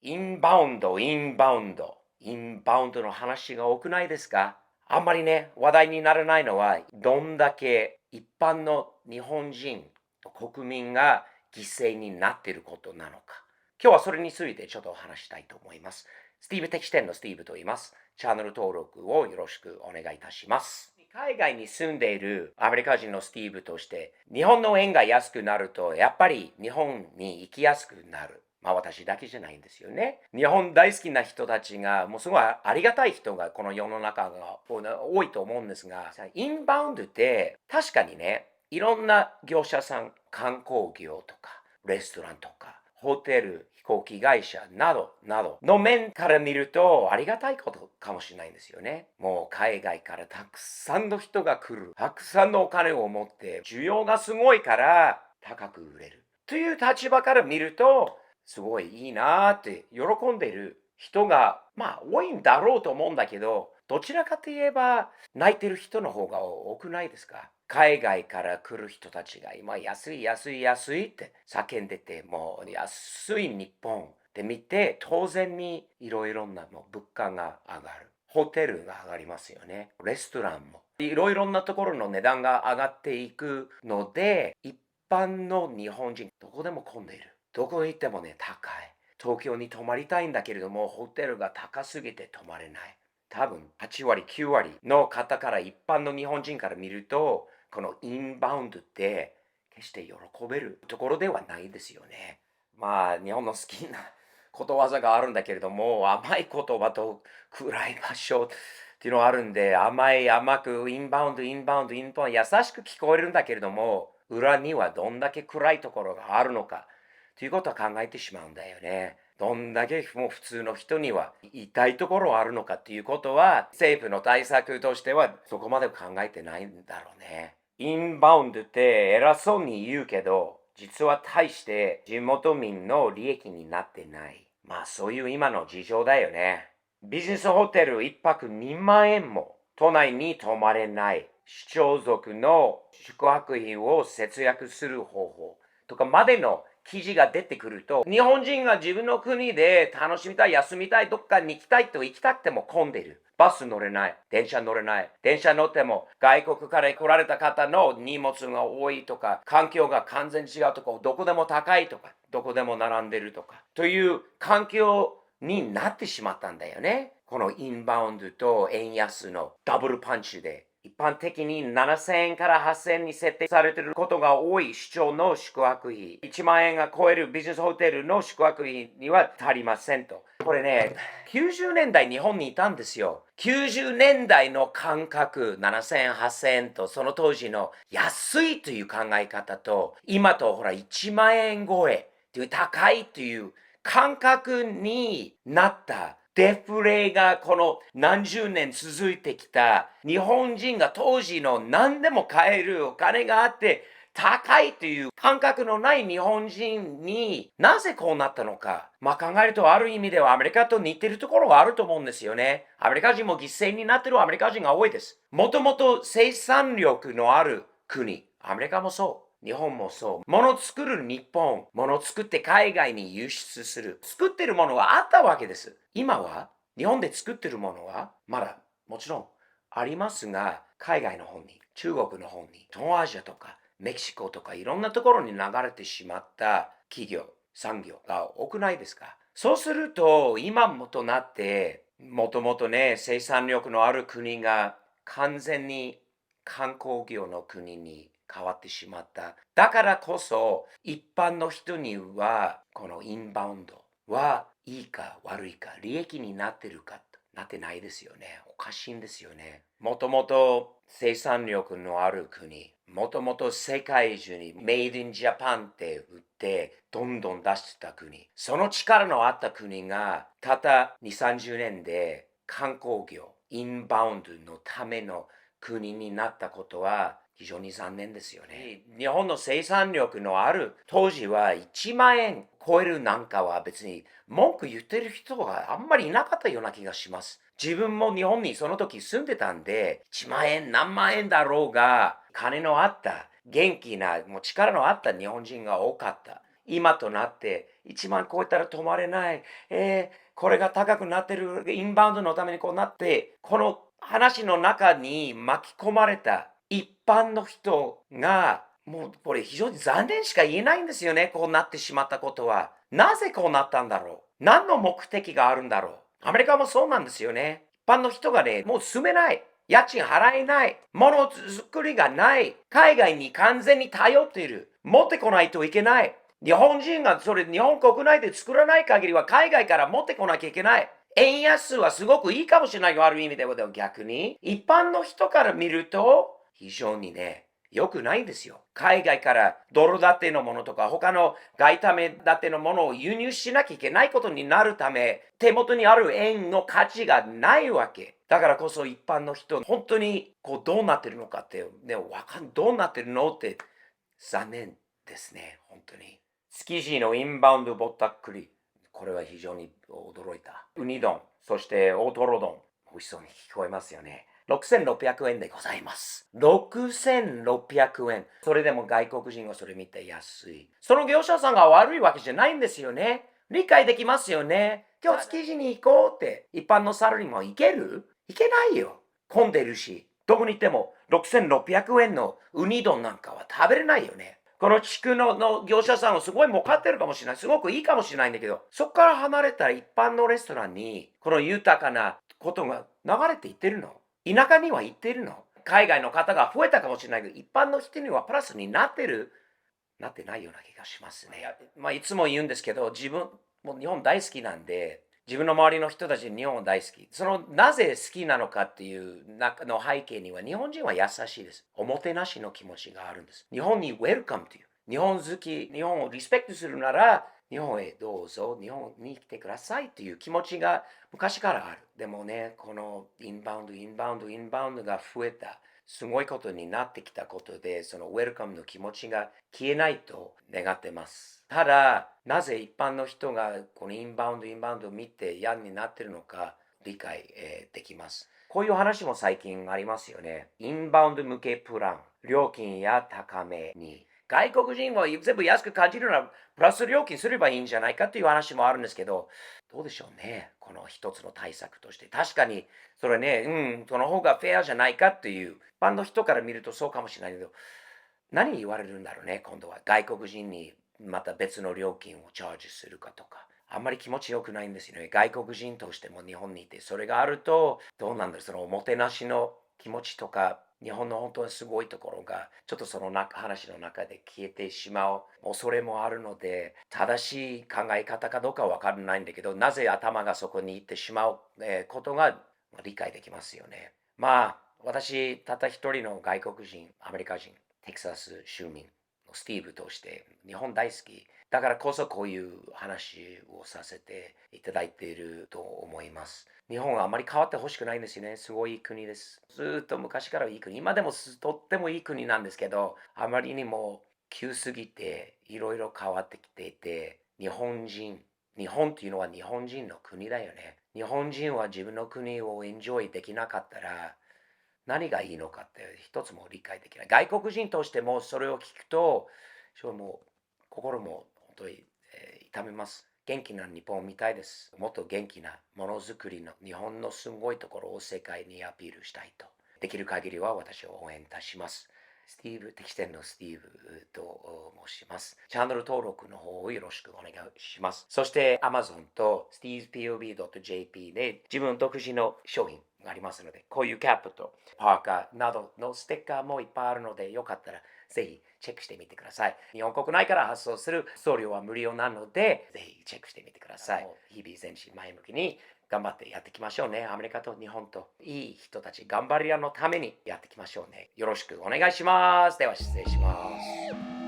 インバウンド、インバウンド。インバウンドの話が多くないですか？あんまりね、話題にならないのは、どんだけ一般の日本人、国民が犠牲になっていることなのか。今日はそれについてちょっとお話したいと思います。スティーブ的視点のスティーブと言います。チャンネル登録をよろしくお願いいたします。海外に住んでいるアメリカ人のスティーブとして、日本の円が安くなると、やっぱり日本に行きやすくなる。まあ私だけじゃないんですよね。日本大好きな人たちが、もうすごいありがたい人がこの世の中が多いと思うんですが、インバウンドって確かにね、いろんな業者さん、観光業とか、レストランとか、ホテル、飛行機会社などなどの面から見るとありがたいことかもしれないんですよね。もう海外からたくさんの人が来る。たくさんのお金を持って需要がすごいから高く売れる。という立場から見るとすごいいいなーって喜んでいる人がまあ多いんだろうと思うんだけど、どちらかといえば泣いてる人の方が多くないですか？海外から来る人たちが今安い安い安いって叫んでて、もう安い日本って見て当然にいろいろな物価が上がる。ホテルが上がりますよね。レストランもいろいろなところの値段が上がっていくので、一般の日本人どこでも混んでいる。どこに行ってもね、高い。東京に泊まりたいんだけれども、ホテルが高すぎて泊まれない。多分8割、9割の方から一般の日本人から見ると、このインバウンドって決して喜べるところではないですよね。まあ、日本の好きなことわざがあるんだけれども、甘い言葉と暗い場所っていうのがあるんで、甘くインバウンド、インバウンド、インバウンド、優しく聞こえるんだけれども、裏にはどんだけ暗いところがあるのかということは考えてしまうんだよね。どんだけもう普通の人には痛いところはあるのかっていうことは、政府の対策としてはそこまで考えてないんだろうね。インバウンドって偉そうに言うけど、実は大して地元民の利益になってない。まあそういう今の事情だよね。ビジネスホテル一泊2万円も都内に泊まれない。市町族の宿泊費を節約する方法とかまでの記事が出てくると、日本人が自分の国で楽しみたい、休みたい、どっかに行きたいと行きたくても混んでいる。バス乗れない。電車乗れない。電車乗っても外国から来られた方の荷物が多いとか、環境が完全に違うとか、どこでも高いとか、どこでも並んでるとか、という環境になってしまったんだよね。このインバウンドと円安のダブルパンチで。一般的に7000円から8000円に設定されていることが多い市長の宿泊費。1万円が超えるビジネスホテルの宿泊費には足りませんと。これね、90年代日本にいたんですよ。90年代の感覚、7000円、8000円と、その当時の安いという考え方と、今とほら1万円超えという高いという感覚になったデフレがこの何十年続いてきた日本人が当時の何でも買えるお金があって高いという感覚のない日本人になぜこうなったのか。まあ考えるとある意味ではアメリカと似てるところがあると思うんですよね。アメリカ人も犠牲になってるアメリカ人が多いです。もともと生産力のある国。アメリカもそう。日本もそう。物作る日本、物作って海外に輸出する。作ってるものがあったわけです。今は日本で作ってるものはまだもちろんありますが、海外の方に、中国の方に、東アジアとかメキシコとかいろんなところに流れてしまった企業、産業が多くないですか？そうすると今もとなってもともとね生産力のある国が完全に観光業の国に変わってしまった。だからこそ一般の人にはこのインバウンドはいいか悪いか利益になってるかなってないですよね。おかしいんですよね。もともと生産力のある国、もともと世界中にメイドインジャパンって売ってどんどん出してた国。その力のあった国がたった2、30年で観光業、インバウンドのための国になったことは非常に残念ですよね。日本の生産力のある当時は1万円超えるなんかは別に文句言ってる人があんまりいなかったような気がします。自分も日本にその時住んでたんで、1万円何万円だろうが、金のあった、元気な、もう力のあった日本人が多かった。今となって1万超えたら止まれない。これが高くなってる。インバウンドのためにこうなって、この話の中に巻き込まれた一般の人が、もうこれ非常に残念しか言えないんですよね。こうなってしまったことは。なぜこうなったんだろう。何の目的があるんだろう。アメリカもそうなんですよね。一般の人がね、もう住めない。家賃払えない。ものづくりがない。海外に完全に頼っている。持ってこないといけない。日本人がそれ日本国内で作らない限りは海外から持ってこなきゃいけない。円安はすごくいいかもしれないよ、ある意味では。でも逆に、一般の人から見ると、非常にね、良くないんですよ。海外からドル建てのものとか他の外為建てのものを輸入しなきゃいけないことになるため、手元にある円の価値がないわけ。だからこそ一般の人、本当にこうどうなってるのかって、ね、どうなってるのって残念ですね、本当に。築地のインバウンドぼったくり。これは非常に驚いた。ウニ丼、そして大トロ丼。美味しそうに聞こえますよね。6600円でございます。6600円。それでも外国人はそれ見て安い。その業者さんが悪いわけじゃないんですよね。理解できますよね。今日築地に行こうって。一般のサラリーマン行ける？行けないよ。混んでるし。どこに行っても6600円のウニ丼なんかは食べれないよね。この地区の業者さんはすごい儲かってるかもしれない。すごくいいかもしれないんだけど、そこから離れた一般のレストランに、この豊かなことが流れていってるの？田舎には行ってるの？海外の方が増えたかもしれないけど、一般の人にはプラスになってる？なってないような気がしますね。いつも言うんですけど、自分、もう日本大好きなんで、自分の周りの人たち日本大好き。なぜ好きなのかっていう中の背景には、日本人は優しいです。おもてなしの気持ちがあるんです。日本にウェルカムという。日本好き、日本をリスペクトするなら、日本へどうぞ、日本に来てくださいという気持ちが昔からある。でもね、このインバウンドが増えた。すごいことになってきたことで、そのウェルカムの気持ちが消えないと願ってます。ただ、なぜ一般の人がこのインバウンドを見て嫌になってるのか理解、できます。こういう話も最近ありますよね。インバウンド向けプラン、料金や高めに。外国人は全部安く感じるなら、プラス料金すればいいんじゃないかっていう話もあるんですけど、どうでしょうね。この一つの対策として。確かに、それね、その方がフェアじゃないかっていう、一般の人から見るとそうかもしれないけど、何言われるんだろうね、今度は。外国人にまた別の料金をチャージするかとか。あんまり気持ちよくないんですよね。外国人としても日本にいて、それがあると、どうなんだろう、そのおもてなしの気持ちとか、日本の本当にすごいところが、ちょっとその話の中で消えてしまう恐れもあるので、正しい考え方かどうかはわからないんだけど、なぜ頭がそこに行ってしまう、ことが理解できますよね。まあ、私、たった一人の外国人、アメリカ人、テキサス州民のスティーブとして、日本大好き。だからこそこういう話をさせていただいていると思います。日本はあまり変わってほしくないんですよね。すごいいい国です。ずっと昔からいい国。今でもとってもいい国なんですけど、あまりにも急すぎていろいろ変わってきていて、日本っていうのは日本人の国だよね。日本人は自分の国をエンジョイできなかったら、何がいいのかって一つも理解できない。外国人としてもそれを聞くと、もう心も本当に、痛めます。元気な日本を見たいです。もっと元気なものづくりの日本のすごいところを世界にアピールしたいと。できる限りは私を応援いたします。スティーブ、適正のスティーブと申します。チャンネル登録の方をよろしくお願いします。そして Amazon と stevepob.jp で自分独自の商品がありますので、こういうキャップとパーカーなどのステッカーもいっぱいあるので、よかったらぜひチェックしてみてください。日本国内から発送する送料は無料なので、ぜひチェックしてみてください。日々前進前向きに頑張ってやっていきましょうね。アメリカと日本といい人たち頑張り屋のためにやっていきましょうね。よろしくお願いします。では失礼します。